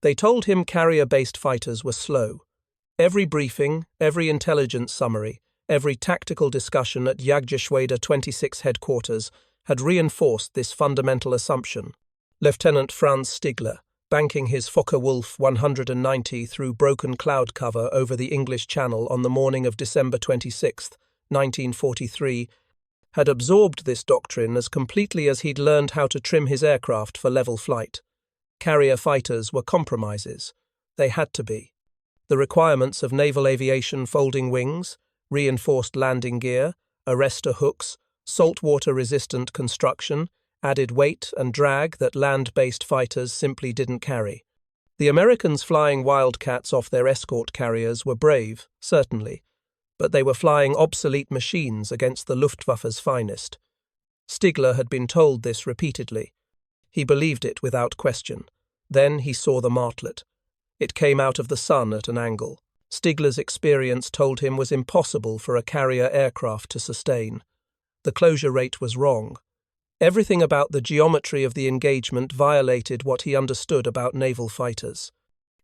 They told him carrier-based fighters were slow. Every briefing, every intelligence summary, every tactical discussion at WWII 26 headquarters had reinforced this fundamental assumption. Lieutenant Franz Stigler, banking his Focke-Wulf 190 through broken cloud cover over the English Channel on the morning of December 26, 1943, had absorbed this doctrine as completely as he'd learned how to trim his aircraft for level flight. Carrier fighters were compromises. They had to be. The requirements of naval aviation: folding wings, reinforced landing gear, arrestor hooks, saltwater-resistant construction, added weight and drag that land-based fighters simply didn't carry. The Americans flying Wildcats off their escort carriers were brave, certainly, but they were flying obsolete machines against the Luftwaffe's finest. Stigler had been told this repeatedly. He believed it without question. Then he saw the Martlet. It came out of the sun at an angle. Stigler's experience told him was impossible for a carrier aircraft to sustain. The closure rate was wrong. Everything about the geometry of the engagement violated what he understood about naval fighters.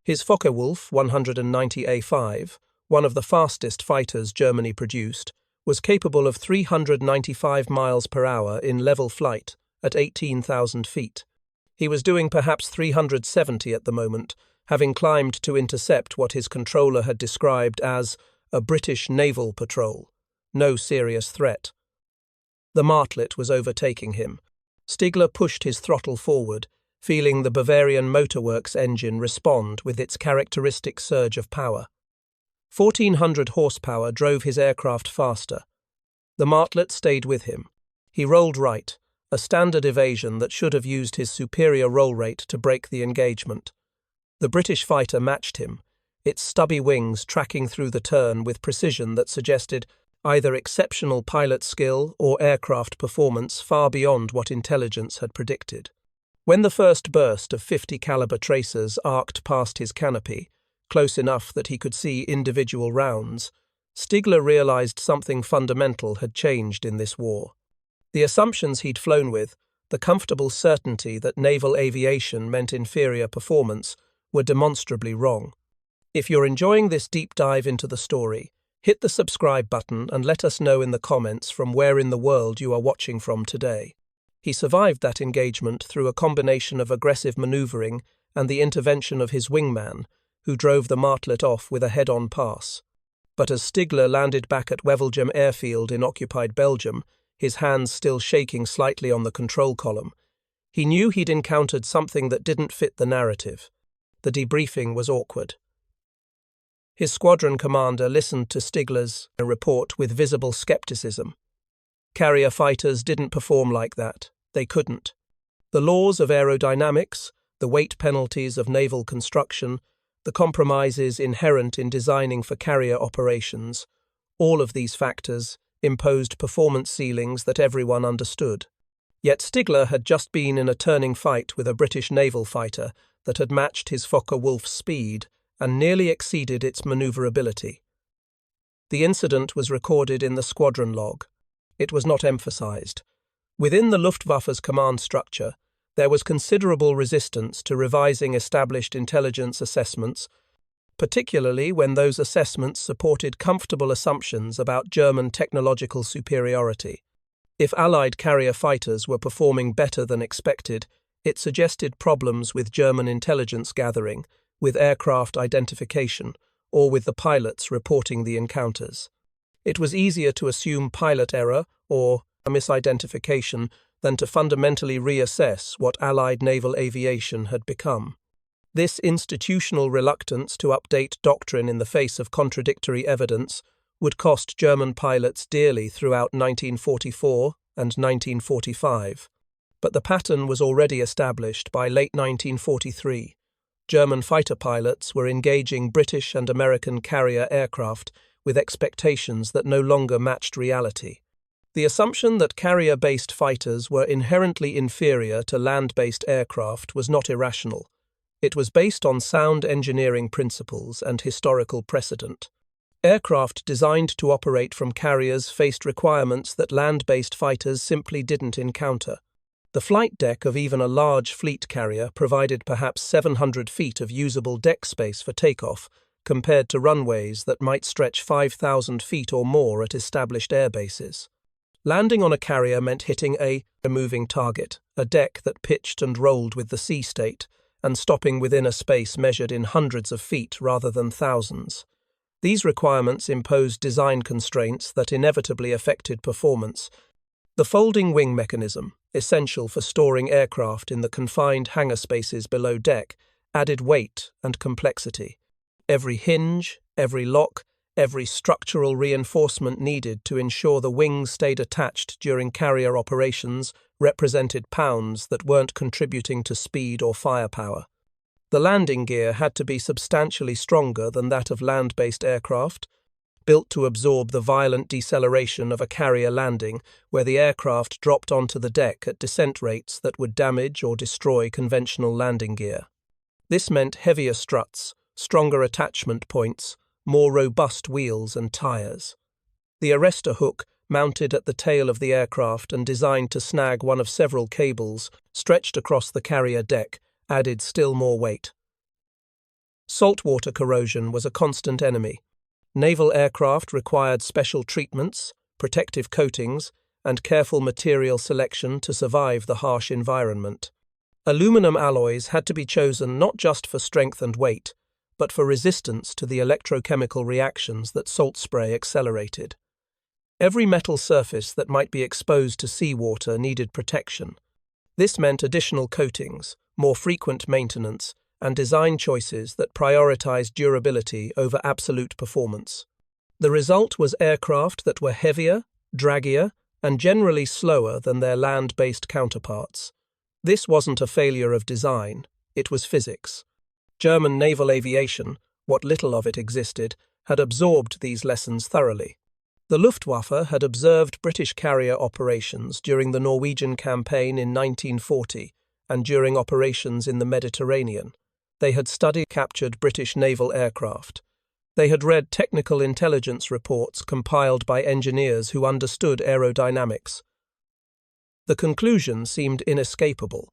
His Focke-Wulf 190A5, one of the fastest fighters Germany produced, was capable of 395 miles per hour in level flight at 18,000 feet. He was doing perhaps 370 at the moment, having climbed to intercept what his controller had described as a British naval patrol. No serious threat. The Martlet was overtaking him. Stigler pushed his throttle forward, feeling the Bavarian Motorworks engine respond with its characteristic surge of power. 1,400 horsepower drove his aircraft faster. The Martlet stayed with him. He rolled right, a standard evasion that should have used his superior roll rate to break the engagement. The British fighter matched him, its stubby wings tracking through the turn with precision that suggested either exceptional pilot skill or aircraft performance far beyond what intelligence had predicted. When the first burst of 50 caliber tracers arced past his canopy, close enough that he could see individual rounds, Stigler realized something fundamental had changed in this war. The assumptions he'd flown with, the comfortable certainty that naval aviation meant inferior performance, were demonstrably wrong. If you're enjoying this deep dive into the story, hit the subscribe button and let us know in the comments from where in the world you are watching from today. He survived that engagement through a combination of aggressive maneuvering and the intervention of his wingman, who drove the Martlet off with a head-on pass. But as Stigler landed back at Wevelgem airfield in occupied Belgium, his hands still shaking slightly on the control column, he knew he'd encountered something that didn't fit the narrative. The debriefing was awkward. His squadron commander listened to Stigler's report with visible skepticism. Carrier fighters didn't perform like that. They couldn't. The laws of aerodynamics, the weight penalties of naval construction, the compromises inherent in designing for carrier operations, all of these factors imposed performance ceilings that everyone understood. Yet Stigler had just been in a turning fight with a British naval fighter that had matched his Focke-Wulf's speed and nearly exceeded its maneuverability. The incident was recorded in the squadron log. It was not emphasized. Within the Luftwaffe's command structure, there was considerable resistance to revising established intelligence assessments, particularly when those assessments supported comfortable assumptions about German technological superiority. If Allied carrier fighters were performing better than expected, it suggested problems with German intelligence gathering, with aircraft identification, or with the pilots reporting the encounters. It was easier to assume pilot error or a misidentification than to fundamentally reassess what Allied naval aviation had become. This institutional reluctance to update doctrine in the face of contradictory evidence would cost German pilots dearly throughout 1944 and 1945. But the pattern was already established by late 1943. German fighter pilots were engaging British and American carrier aircraft with expectations that no longer matched reality. The assumption that carrier-based fighters were inherently inferior to land-based aircraft was not irrational. It was based on sound engineering principles and historical precedent. Aircraft designed to operate from carriers faced requirements that land-based fighters simply didn't encounter. The flight deck of even a large fleet carrier provided perhaps 700 feet of usable deck space for takeoff, compared to runways that might stretch 5,000 feet or more at established airbases. Landing on a carrier meant hitting a moving target, a deck that pitched and rolled with the sea state, and stopping within a space measured in hundreds of feet rather than thousands. These requirements imposed design constraints that inevitably affected performance. The folding wing mechanism, essential for storing aircraft in the confined hangar spaces below deck, added weight and complexity. Every hinge, every lock, every structural reinforcement needed to ensure the wings stayed attached during carrier operations represented pounds that weren't contributing to speed or firepower. The landing gear had to be substantially stronger than that of land-based aircraft, built to absorb the violent deceleration of a carrier landing, where the aircraft dropped onto the deck at descent rates that would damage or destroy conventional landing gear. This meant heavier struts, stronger attachment points, more robust wheels and tires. The arrestor hook, mounted at the tail of the aircraft and designed to snag one of several cables stretched across the carrier deck, added still more weight. Saltwater corrosion was a constant enemy. Naval aircraft required special treatments, protective coatings, and careful material selection to survive the harsh environment. Aluminum alloys had to be chosen not just for strength and weight, but for resistance to the electrochemical reactions that salt spray accelerated. Every metal surface that might be exposed to seawater needed protection. This meant additional coatings, more frequent maintenance, and design choices that prioritized durability over absolute performance. The result was aircraft that were heavier, draggier, and generally slower than their land-based counterparts. This wasn't a failure of design, it was physics. German naval aviation, what little of it existed, had absorbed these lessons thoroughly. The Luftwaffe had observed British carrier operations during the Norwegian campaign in 1940 and during operations in the Mediterranean. They had studied captured British naval aircraft. They had read technical intelligence reports compiled by engineers who understood aerodynamics. The conclusion seemed inescapable.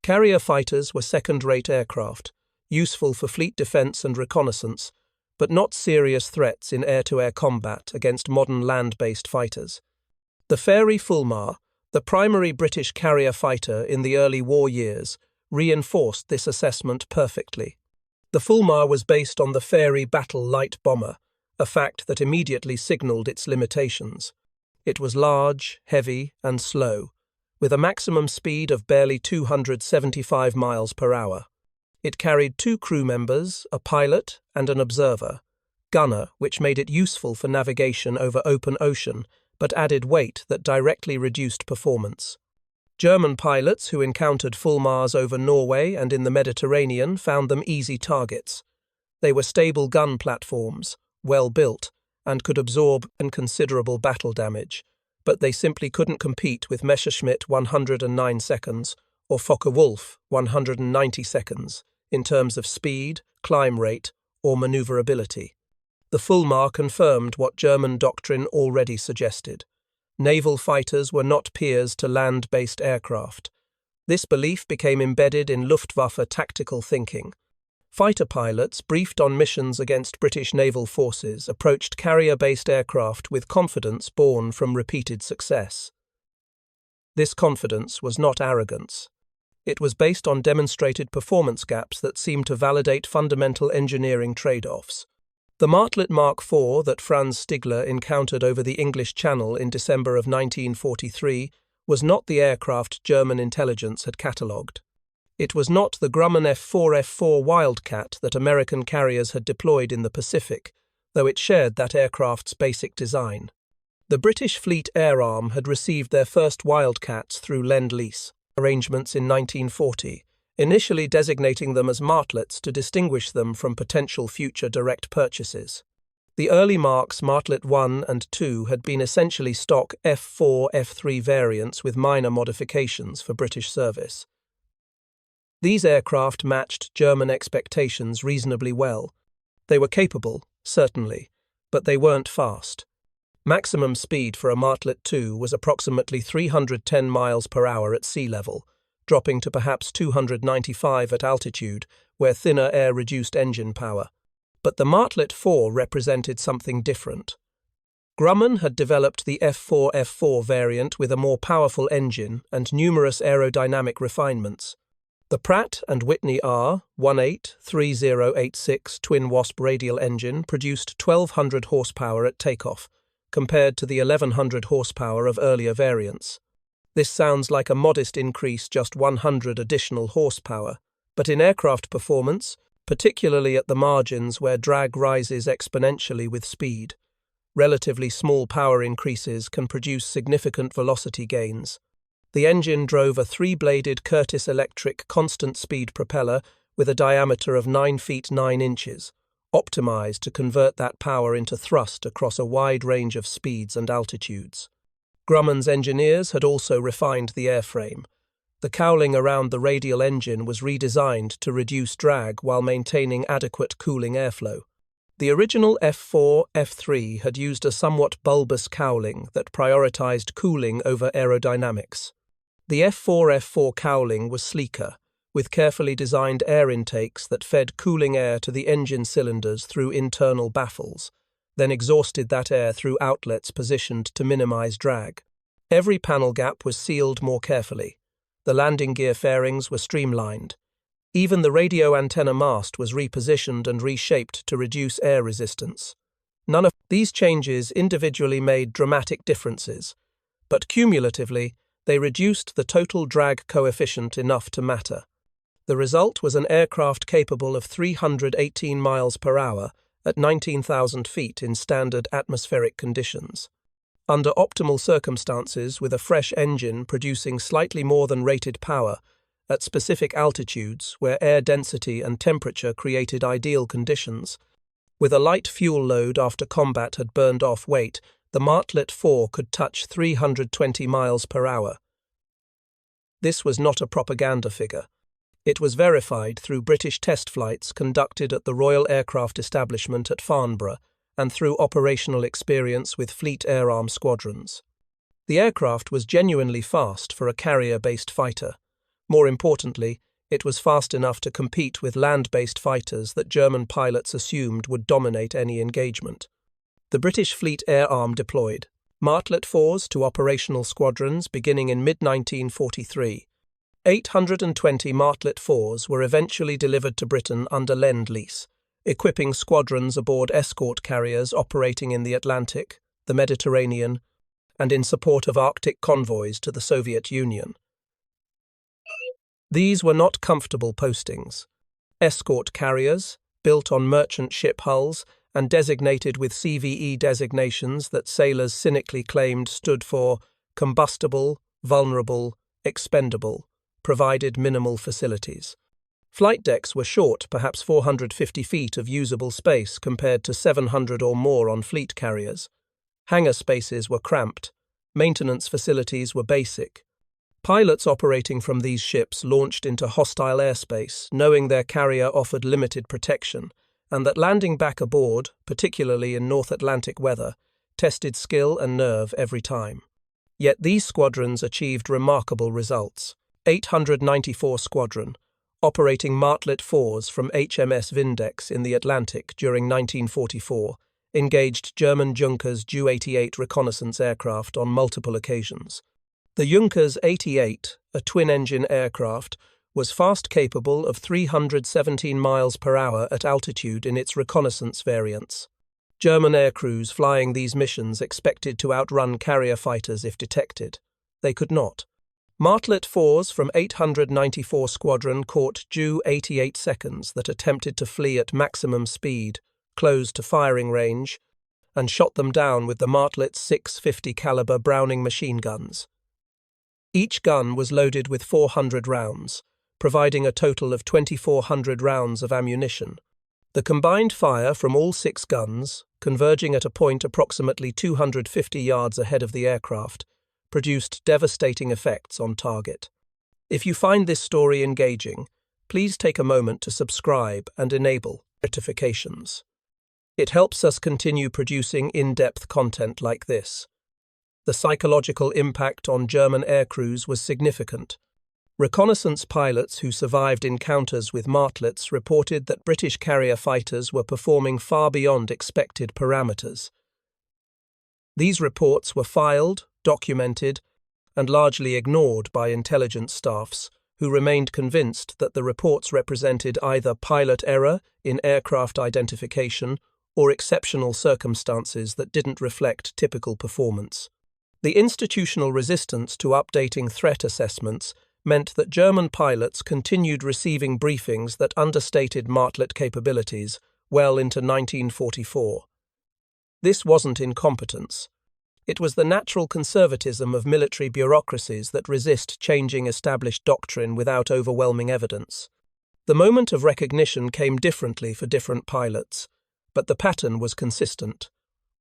Carrier fighters were second-rate aircraft, useful for fleet defense and reconnaissance, but not serious threats in air-to-air combat against modern land-based fighters. The Fairey Fulmar, the primary British carrier fighter in the early war years, reinforced this assessment perfectly. The Fulmar was based on the Fairey Battle Light Bomber, a fact that immediately signalled its limitations. It was large, heavy, and slow, with a maximum speed of barely 275 miles per hour. It carried 2 crew members, a pilot and an observer, gunner, which made it useful for navigation over open ocean, but added weight that directly reduced performance. German pilots who encountered Fulmars over Norway and in the Mediterranean found them easy targets. They were stable gun platforms, well built, and could absorb considerable battle damage, but they simply couldn't compete with Messerschmitt 109 seconds or Focke-Wulf 190 seconds in terms of speed, climb rate, or maneuverability. The Fulmar confirmed what German doctrine already suggested. Naval fighters were not peers to land-based aircraft. This belief became embedded in Luftwaffe tactical thinking. Fighter pilots briefed on missions against British naval forces approached carrier-based aircraft with confidence born from repeated success. This confidence was not arrogance. It was based on demonstrated performance gaps that seemed to validate fundamental engineering trade-offs. The Martlet Mark IV that Franz Stigler encountered over the English Channel in December of 1943 was not the aircraft German intelligence had catalogued. It was not the Grumman F-4 Wildcat that American carriers had deployed in the Pacific, though it shared that aircraft's basic design. The British Fleet Air Arm had received their first Wildcats through Lend-Lease arrangements in 1940, initially designating them as Martlets to distinguish them from potential future direct purchases. The early Marks Martlet I and II had been essentially stock F-4, F-3 variants with minor modifications for British service. These aircraft matched German expectations reasonably well. They were capable, certainly, but they weren't fast. Maximum speed for a Martlet II was approximately 310 miles per hour at sea level, dropping to perhaps 295 at altitude, where thinner air reduced engine power. But the Martlet IV represented something different. Grumman had developed the F4F4 variant with a more powerful engine and numerous aerodynamic refinements. The Pratt & Whitney R-183086 twin Wasp radial engine produced 1,200 horsepower at takeoff, compared to the 1,100 horsepower of earlier variants. This sounds like a modest increase, just 100 additional horsepower, but in aircraft performance, particularly at the margins where drag rises exponentially with speed, relatively small power increases can produce significant velocity gains. The engine drove a 3-bladed Curtiss Electric constant-speed propeller with a diameter of 9 feet 9 inches, optimized to convert that power into thrust across a wide range of speeds and altitudes. Grumman's engineers had also refined the airframe. The cowling around the radial engine was redesigned to reduce drag while maintaining adequate cooling airflow. The original F4, F3 had used a somewhat bulbous cowling that prioritized cooling over aerodynamics. The F4, F4 cowling was sleeker, with carefully designed air intakes that fed cooling air to the engine cylinders through internal baffles, then exhausted that air through outlets positioned to minimize drag. Every panel gap was sealed more carefully. The landing gear fairings were streamlined. Even the radio antenna mast was repositioned and reshaped to reduce air resistance. None of these changes individually made dramatic differences, but cumulatively, they reduced the total drag coefficient enough to matter. The result was an aircraft capable of 318 miles per hour at 19,000 feet in standard atmospheric conditions. Under optimal circumstances, with a fresh engine producing slightly more than rated power, at specific altitudes where air density and temperature created ideal conditions, with a light fuel load after combat had burned off weight, the Martlet IV could touch 320 miles per hour. This was not a propaganda figure. It was verified through British test flights conducted at the Royal Aircraft Establishment at Farnborough and through operational experience with Fleet Air Arm squadrons. The aircraft was genuinely fast for a carrier-based fighter. More importantly, it was fast enough to compete with land-based fighters that German pilots assumed would dominate any engagement. The British Fleet Air Arm deployed Martlet IVs to operational squadrons beginning in mid-1943. 820 Martlet IVs were eventually delivered to Britain under Lend-Lease, equipping squadrons aboard escort carriers operating in the Atlantic, the Mediterranean, and in support of Arctic convoys to the Soviet Union. These were not comfortable postings. Escort carriers, built on merchant ship hulls and designated with CVE designations that sailors cynically claimed stood for combustible, vulnerable, expendable, provided minimal facilities. Flight decks were short, perhaps 450 feet of usable space compared to 700 or more on fleet carriers. Hangar spaces were cramped. Maintenance facilities were basic. Pilots operating from these ships launched into hostile airspace, knowing their carrier offered limited protection, and that landing back aboard, particularly in North Atlantic weather, tested skill and nerve every time. Yet these squadrons achieved remarkable results. 894 Squadron, operating Martlet IVs from HMS Vindex in the Atlantic during 1944, engaged German Junkers Ju-88 reconnaissance aircraft on multiple occasions. The Junkers 88, a twin-engine aircraft, was fast capable of 317 miles per hour at altitude in its reconnaissance variants. German aircrews flying these missions expected to outrun carrier fighters if detected. They could not. Martlet IVs from 894 Squadron caught Ju-88 seconds that attempted to flee at maximum speed, close to firing range, and shot them down with the Martlet's 650 caliber Browning machine guns. Each gun was loaded with 400 rounds, providing a total of 2,400 rounds of ammunition. The combined fire from all 6 guns, converging at a point approximately 250 yards ahead of the aircraft, produced devastating effects on target. If you find this story engaging, please take a moment to subscribe and enable notifications. It helps us continue producing in-depth content like this. The psychological impact on German aircrews was significant. Reconnaissance pilots who survived encounters with martlets reported that British carrier fighters were performing far beyond expected parameters. These reports were filed, documented, and largely ignored by intelligence staffs, who remained convinced that the reports represented either pilot error in aircraft identification or exceptional circumstances that didn't reflect typical performance. The institutional resistance to updating threat assessments meant that German pilots continued receiving briefings that understated Martlet capabilities well into 1944. This wasn't incompetence. It was the natural conservatism of military bureaucracies that resist changing established doctrine without overwhelming evidence. The moment of recognition came differently for different pilots, but the pattern was consistent.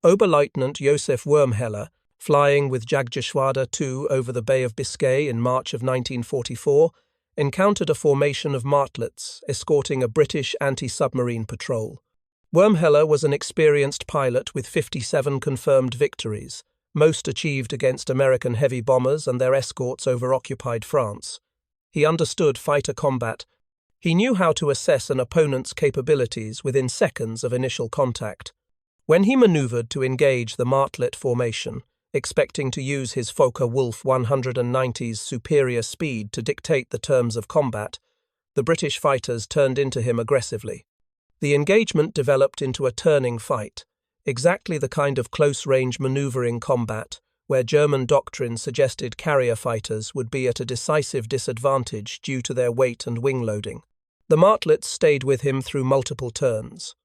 Oberleutnant Josef Wurmheller, flying with Jagdgeschwader II over the Bay of Biscay in March of 1944, encountered a formation of martlets escorting a British anti-submarine patrol. Wurmheller was an experienced pilot with 57 confirmed victories, most achieved against American heavy bombers and their escorts over occupied France. He understood fighter combat. He knew how to assess an opponent's capabilities within seconds of initial contact. When he maneuvered to engage the martlet formation, expecting to use his Focke-Wulf 190's superior speed to dictate the terms of combat, the British fighters turned into him aggressively. The engagement developed into a turning fight, exactly the kind of close-range maneuvering combat where German doctrine suggested carrier fighters would be at a decisive disadvantage due to their weight and wing loading. The martlets stayed with him through multiple turns.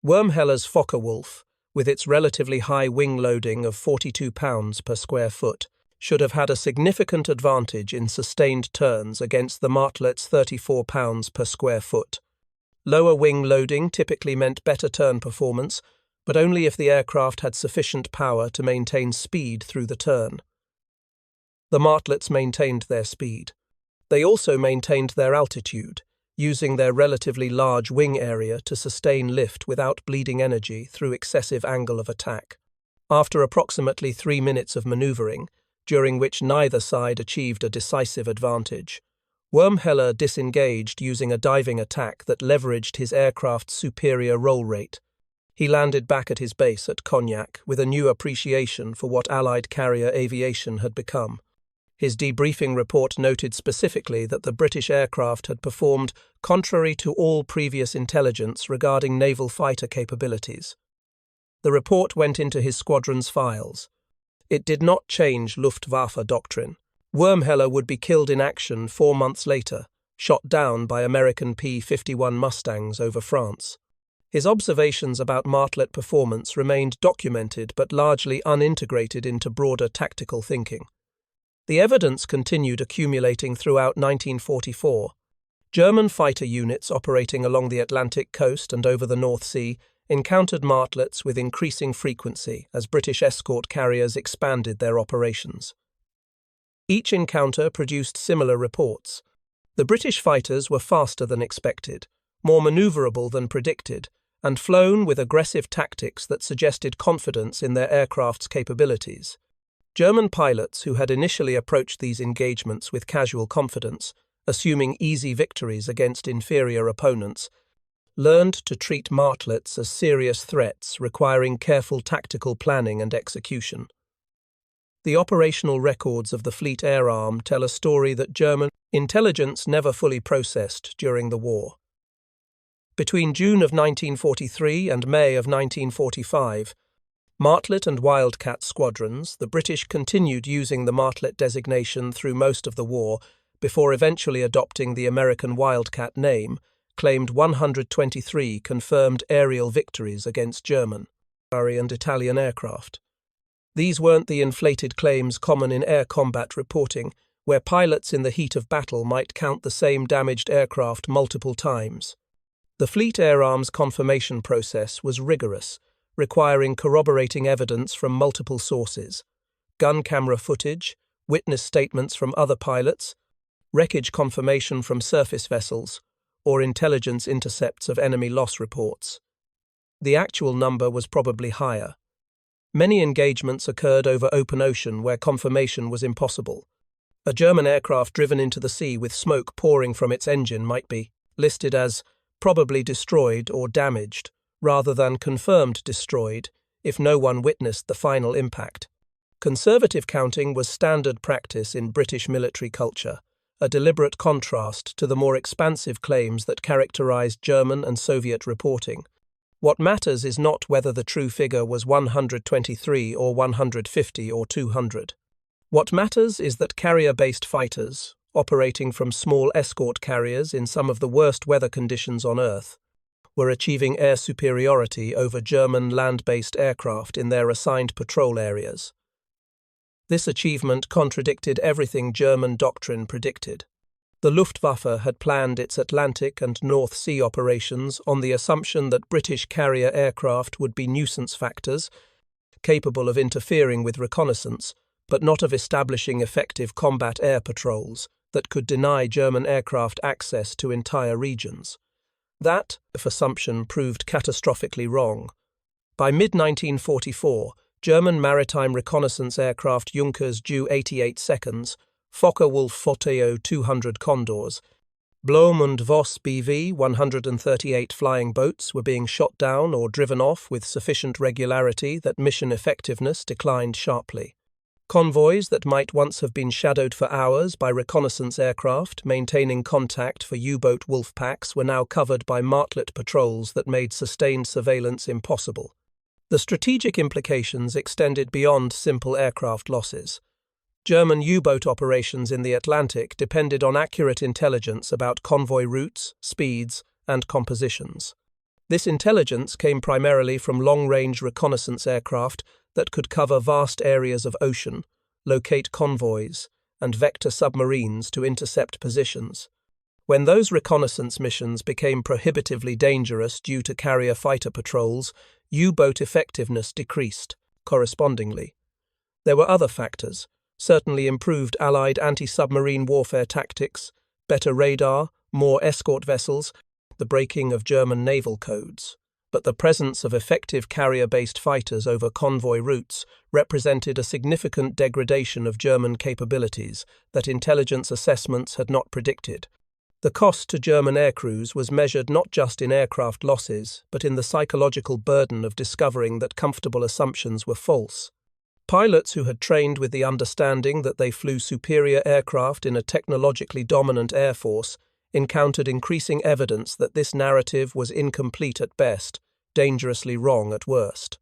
Wurmheller's Focke-Wulf, with its relatively high wing loading of 42 pounds per square foot, should have had a significant advantage in sustained turns against the martlet's 34 pounds per square foot. Lower wing loading typically meant better turn performance, but only if the aircraft had sufficient power to maintain speed through the turn. The martlets maintained their speed. They also maintained their altitude, using their relatively large wing area to sustain lift without bleeding energy through excessive angle of attack. After approximately 3 minutes of maneuvering, during which neither side achieved a decisive advantage, Wurmheller disengaged using a diving attack that leveraged his aircraft's superior roll rate. He landed back at his base at Cognac with a new appreciation for what Allied carrier aviation had become. His debriefing report noted specifically that the British aircraft had performed contrary to all previous intelligence regarding naval fighter capabilities. The report went into his squadron's files. It did not change Luftwaffe doctrine. Wurmheller would be killed in action 4 months later, shot down by American P-51 Mustangs over France. His observations about martlet performance remained documented but largely unintegrated into broader tactical thinking. The evidence continued accumulating throughout 1944. German fighter units operating along the Atlantic coast and over the North Sea encountered martlets with increasing frequency as British escort carriers expanded their operations. Each encounter produced similar reports. The British fighters were faster than expected, more maneuverable than predicted, and flown with aggressive tactics that suggested confidence in their aircraft's capabilities. German pilots who had initially approached these engagements with casual confidence, assuming easy victories against inferior opponents, learned to treat martlets as serious threats requiring careful tactical planning and execution. The operational records of the Fleet Air Arm tell a story that German intelligence never fully processed during the war. Between June of 1943 and May of 1945, Martlet and Wildcat squadrons, the British continued using the Martlet designation through most of the war before eventually adopting the American Wildcat name, claimed 123 confirmed aerial victories against German and Italian aircraft. These weren't the inflated claims common in air combat reporting, where pilots in the heat of battle might count the same damaged aircraft multiple times. The Fleet Air Arm's confirmation process was rigorous, requiring corroborating evidence from multiple sources: gun camera footage, witness statements from other pilots, wreckage confirmation from surface vessels, or intelligence intercepts of enemy loss reports. The actual number was probably higher. Many engagements occurred over open ocean where confirmation was impossible. A German aircraft driven into the sea with smoke pouring from its engine might be listed as probably destroyed or damaged, rather than confirmed destroyed, if no one witnessed the final impact. Conservative counting was standard practice in British military culture, a deliberate contrast to the more expansive claims that characterized German and Soviet reporting. What matters is not whether the true figure was 123 or 150 or 200. What matters is that carrier-based fighters, operating from small escort carriers in some of the worst weather conditions on Earth, were achieving air superiority over German land-based aircraft in their assigned patrol areas. This achievement contradicted everything German doctrine predicted. The Luftwaffe had planned its Atlantic and North Sea operations on the assumption that British carrier aircraft would be nuisance factors, capable of interfering with reconnaissance, but not of establishing effective combat air patrols that could deny German aircraft access to entire regions. That, if assumption, proved catastrophically wrong. By mid-1944, German maritime reconnaissance aircraft Junkers Ju-88 seconds, Focke-Wulf Foteo 200 Condors, Blom und Voss BV 138 flying boats were being shot down or driven off with sufficient regularity that mission effectiveness declined sharply. Convoys that might once have been shadowed for hours by reconnaissance aircraft maintaining contact for U-boat wolf packs were now covered by Martlet patrols that made sustained surveillance impossible. The strategic implications extended beyond simple aircraft losses. German U-boat operations in the Atlantic depended on accurate intelligence about convoy routes, speeds, and compositions. This intelligence came primarily from long-range reconnaissance aircraft that could cover vast areas of ocean, locate convoys, and vector submarines to intercept positions. When those reconnaissance missions became prohibitively dangerous due to carrier fighter patrols, U-boat effectiveness decreased correspondingly. There were other factors, certainly improved Allied anti-submarine warfare tactics, better radar, more escort vessels, the breaking of German naval codes. But the presence of effective carrier-based fighters over convoy routes represented a significant degradation of German capabilities that intelligence assessments had not predicted. The cost to German aircrews was measured not just in aircraft losses, but in the psychological burden of discovering that comfortable assumptions were false. Pilots who had trained with the understanding that they flew superior aircraft in a technologically dominant air force encountered increasing evidence that this narrative was incomplete at best, dangerously wrong at worst.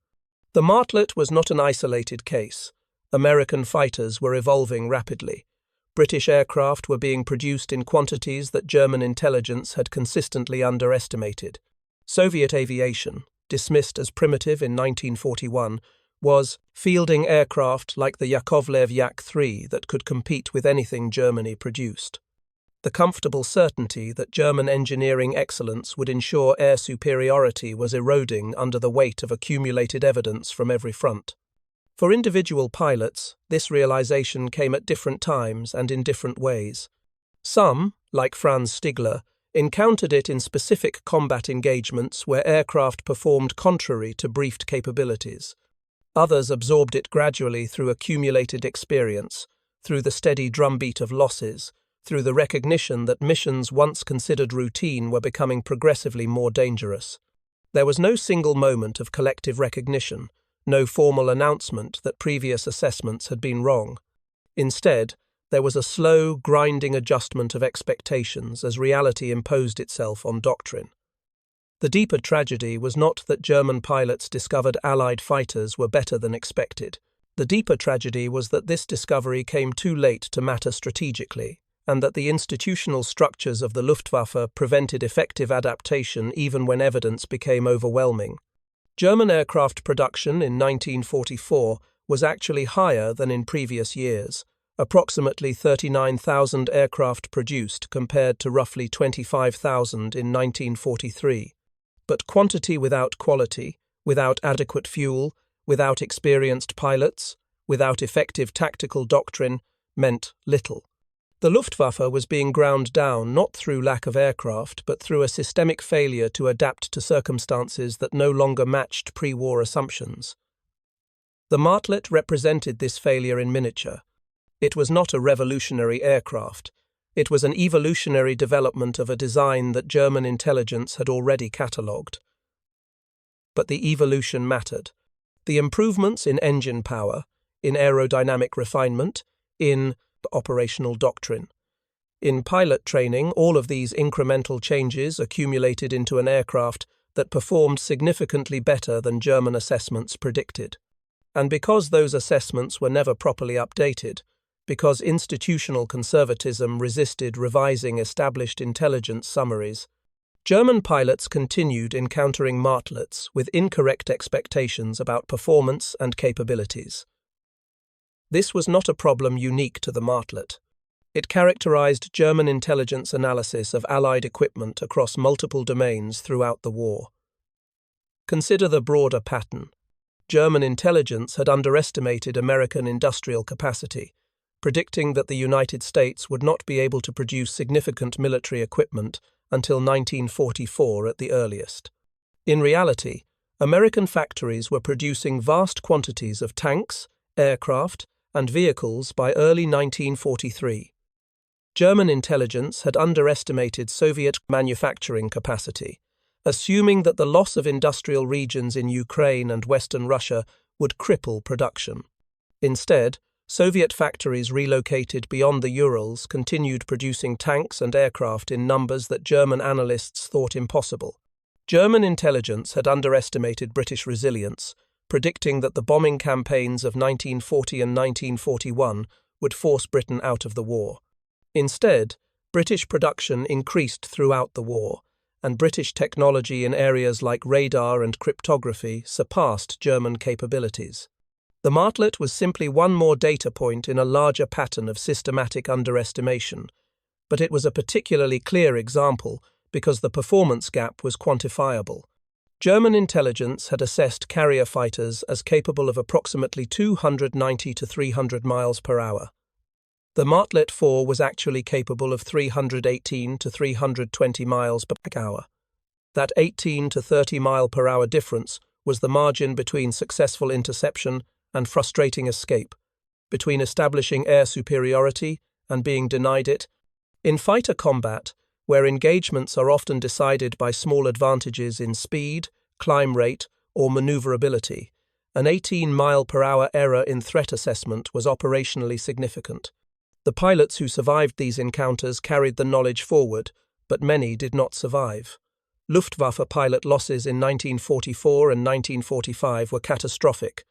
The Martlet was not an isolated case. American fighters were evolving rapidly. British aircraft were being produced in quantities that German intelligence had consistently underestimated. Soviet aviation, dismissed as primitive in 1941, was fielding aircraft like the Yakovlev Yak-3 that could compete with anything Germany produced. The comfortable certainty that German engineering excellence would ensure air superiority was eroding under the weight of accumulated evidence from every front. For individual pilots, this realization came at different times and in different ways. Some, like Franz Stigler, encountered it in specific combat engagements where aircraft performed contrary to briefed capabilities. Others absorbed it gradually through accumulated experience, through the steady drumbeat of losses, through the recognition that missions once considered routine were becoming progressively more dangerous. There was no single moment of collective recognition, no formal announcement that previous assessments had been wrong. Instead, there was a slow, grinding adjustment of expectations as reality imposed itself on doctrine. The deeper tragedy was not that German pilots discovered Allied fighters were better than expected. The deeper tragedy was that this discovery came too late to matter strategically, and that the institutional structures of the Luftwaffe prevented effective adaptation even when evidence became overwhelming. German aircraft production in 1944 was actually higher than in previous years, approximately 39,000 aircraft produced compared to roughly 25,000 in 1943. But quantity without quality, without adequate fuel, without experienced pilots, without effective tactical doctrine, meant little. The Luftwaffe was being ground down not through lack of aircraft, but through a systemic failure to adapt to circumstances that no longer matched pre-war assumptions. The Martlet represented this failure in miniature. It was not a revolutionary aircraft. It was an evolutionary development of a design that German intelligence had already catalogued. But the evolution mattered. The improvements in engine power, in aerodynamic refinement, in operational doctrine. In pilot training, all of these incremental changes accumulated into an aircraft that performed significantly better than German assessments predicted. And because those assessments were never properly updated, because institutional conservatism resisted revising established intelligence summaries, German pilots continued encountering martlets with incorrect expectations about performance and capabilities. This was not a problem unique to the Martlet. It characterized German intelligence analysis of Allied equipment across multiple domains throughout the war. Consider the broader pattern. German intelligence had underestimated American industrial capacity, predicting that the United States would not be able to produce significant military equipment until 1944 at the earliest. In reality, American factories were producing vast quantities of tanks, aircraft, and vehicles by early 1943. German intelligence had underestimated Soviet manufacturing capacity, assuming that the loss of industrial regions in Ukraine and Western Russia would cripple production. Instead, Soviet factories relocated beyond the Urals continued producing tanks and aircraft in numbers that German analysts thought impossible. German intelligence had underestimated British resilience, predicting that the bombing campaigns of 1940 and 1941 would force Britain out of the war. Instead, British production increased throughout the war, and British technology in areas like radar and cryptography surpassed German capabilities. The Martlet was simply one more data point in a larger pattern of systematic underestimation, but it was a particularly clear example because the performance gap was quantifiable. German intelligence had assessed carrier fighters as capable of approximately 290 to 300 miles per hour. The Martlet 4 was actually capable of 318 to 320 miles per hour. That 18 to 30 mile per hour difference was the margin between successful interception and frustrating escape, between establishing air superiority and being denied it. In fighter combat, where engagements are often decided by small advantages in speed, climb rate, or maneuverability, an 18-mile-per-hour error in threat assessment was operationally significant. The pilots who survived these encounters carried the knowledge forward, but many did not survive. Luftwaffe pilot losses in 1944 and 1945 were catastrophic.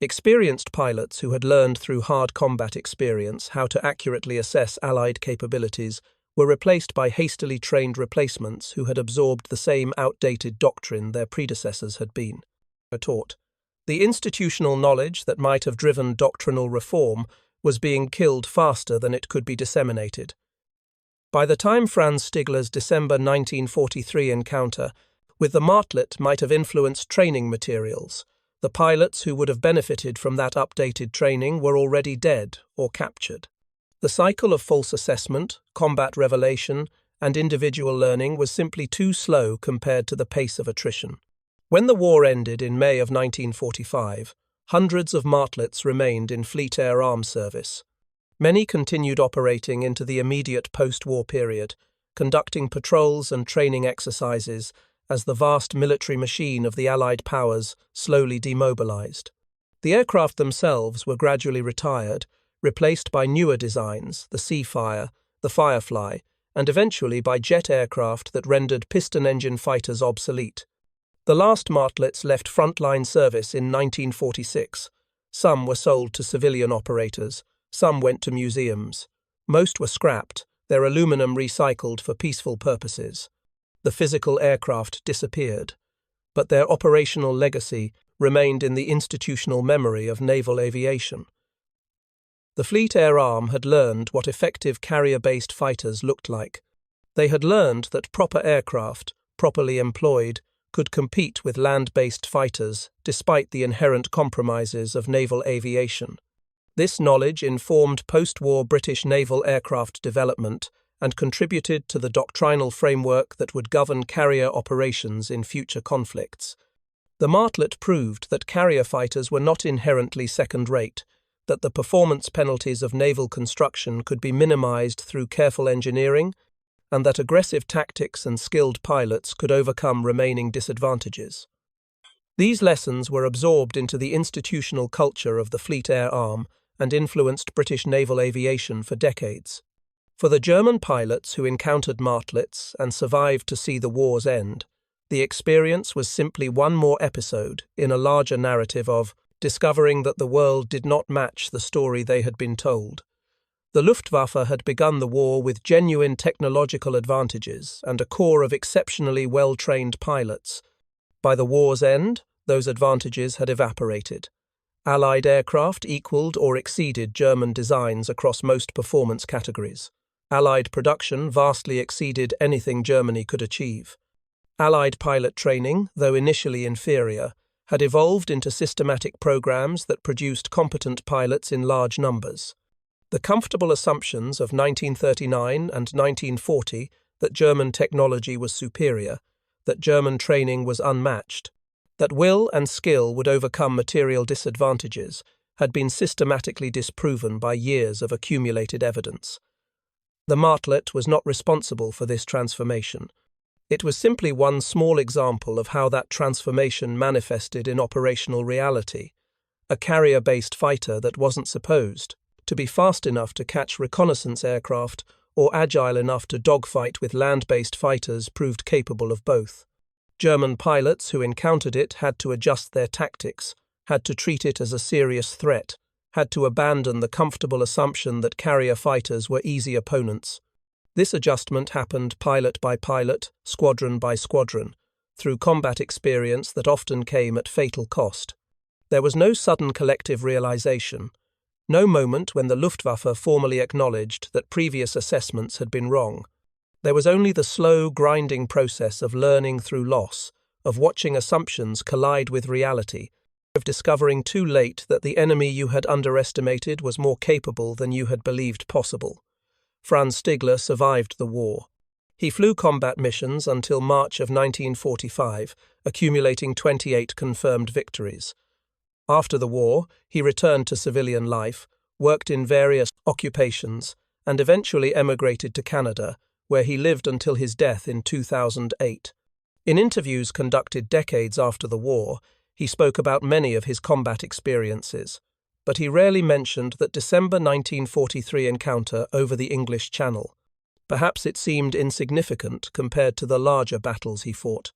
Experienced pilots who had learned through hard combat experience how to accurately assess Allied capabilities were replaced by hastily trained replacements who had absorbed the same outdated doctrine their predecessors had been taught. The institutional knowledge that might have driven doctrinal reform was being killed faster than it could be disseminated. By the time Franz Stigler's December 1943 encounter with the Martlet might have influenced training materials, the pilots who would have benefited from that updated training were already dead or captured. The cycle of false assessment, combat revelation, and individual learning was simply too slow compared to the pace of attrition. When the war ended in May of 1945, hundreds of Martlets remained in Fleet Air Arms service. Many continued operating into the immediate post-war period, conducting patrols and training exercises as the vast military machine of the Allied powers slowly demobilized. The aircraft themselves were gradually retired, replaced by newer designs, the Seafire, the Firefly, and eventually by jet aircraft that rendered piston-engine fighters obsolete. The last Martlets left frontline service in 1946. Some were sold to civilian operators, some went to museums. Most were scrapped, their aluminum recycled for peaceful purposes. The physical aircraft disappeared, but their operational legacy remained in the institutional memory of naval aviation. The Fleet Air Arm had learned what effective carrier-based fighters looked like. They had learned that proper aircraft, properly employed, could compete with land-based fighters despite the inherent compromises of naval aviation. This knowledge informed post-war British naval aircraft development and contributed to the doctrinal framework that would govern carrier operations in future conflicts. The Martlet proved that carrier fighters were not inherently second-rate, that the performance penalties of naval construction could be minimized through careful engineering, and that aggressive tactics and skilled pilots could overcome remaining disadvantages. These lessons were absorbed into the institutional culture of the Fleet Air Arm and influenced British naval aviation for decades. For the German pilots who encountered Martlets and survived to see the war's end, the experience was simply one more episode in a larger narrative of discovering that the world did not match the story they had been told. The Luftwaffe had begun the war with genuine technological advantages and a corps of exceptionally well-trained pilots. By the war's end, those advantages had evaporated. Allied aircraft equaled or exceeded German designs across most performance categories. Allied production vastly exceeded anything Germany could achieve. Allied pilot training, though initially inferior, had evolved into systematic programs that produced competent pilots in large numbers. The comfortable assumptions of 1939 and 1940 that German technology was superior, that German training was unmatched, that will and skill would overcome material disadvantages, had been systematically disproven by years of accumulated evidence. The Martlet was not responsible for this transformation. It was simply one small example of how that transformation manifested in operational reality. A carrier-based fighter that wasn't supposed to be fast enough to catch reconnaissance aircraft or agile enough to dogfight with land-based fighters proved capable of both. German pilots who encountered it had to adjust their tactics, had to treat it as a serious threat, had to abandon the comfortable assumption that carrier fighters were easy opponents. This adjustment happened pilot by pilot, squadron by squadron, through combat experience that often came at fatal cost. There was no sudden collective realization, no moment when the Luftwaffe formally acknowledged that previous assessments had been wrong. There was only the slow, grinding process of learning through loss, of watching assumptions collide with reality, of discovering too late that the enemy you had underestimated was more capable than you had believed possible. Franz Stigler survived the war. He flew combat missions until March of 1945, accumulating 28 confirmed victories. After the war, he returned to civilian life, worked in various occupations, and eventually emigrated to Canada, where he lived until his death in 2008. In interviews conducted decades after the war, he spoke about many of his combat experiences, but he rarely mentioned that December 1943 encounter over the English Channel. Perhaps it seemed insignificant compared to the larger battles he fought.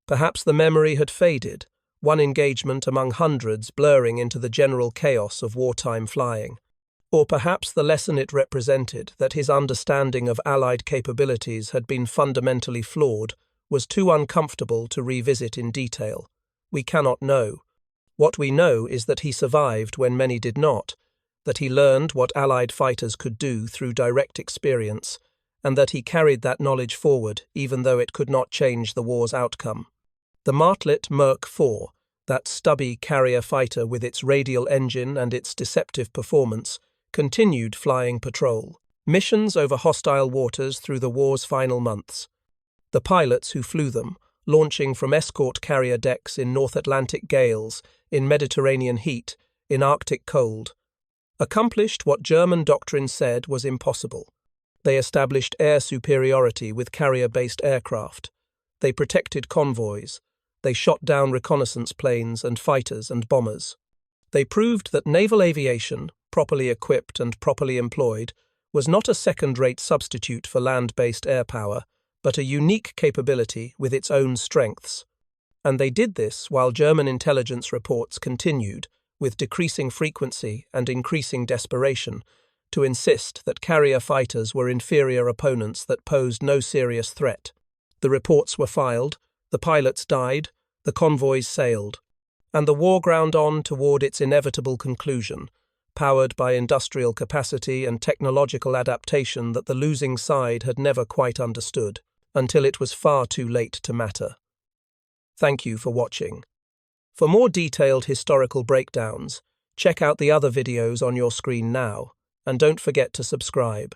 Perhaps the memory had faded, one engagement among hundreds blurring into the general chaos of wartime flying. Or perhaps the lesson it represented, that his understanding of Allied capabilities had been fundamentally flawed, was too uncomfortable to revisit in detail. We cannot know. What we know is that he survived when many did not, that he learned what Allied fighters could do through direct experience, and that he carried that knowledge forward even though it could not change the war's outcome. The Martlet Merc 4, that stubby carrier fighter with its radial engine and its deceptive performance, continued flying patrol, missions over hostile waters through the war's final months. The pilots who flew them, launching from escort carrier decks in North Atlantic gales, in Mediterranean heat, in Arctic cold, accomplished what German doctrine said was impossible. They established air superiority with carrier-based aircraft. They protected convoys. They shot down reconnaissance planes and fighters and bombers. They proved that naval aviation, properly equipped and properly employed, was not a second-rate substitute for land-based air power, but a unique capability with its own strengths. And they did this while German intelligence reports continued, with decreasing frequency and increasing desperation, to insist that carrier fighters were inferior opponents that posed no serious threat. The reports were filed, the pilots died, the convoys sailed, and the war ground on toward its inevitable conclusion, powered by industrial capacity and technological adaptation that the losing side had never quite understood, until it was far too late to matter. Thank you for watching. For more detailed historical breakdowns, Check out the other videos on your screen now, and don't forget to subscribe.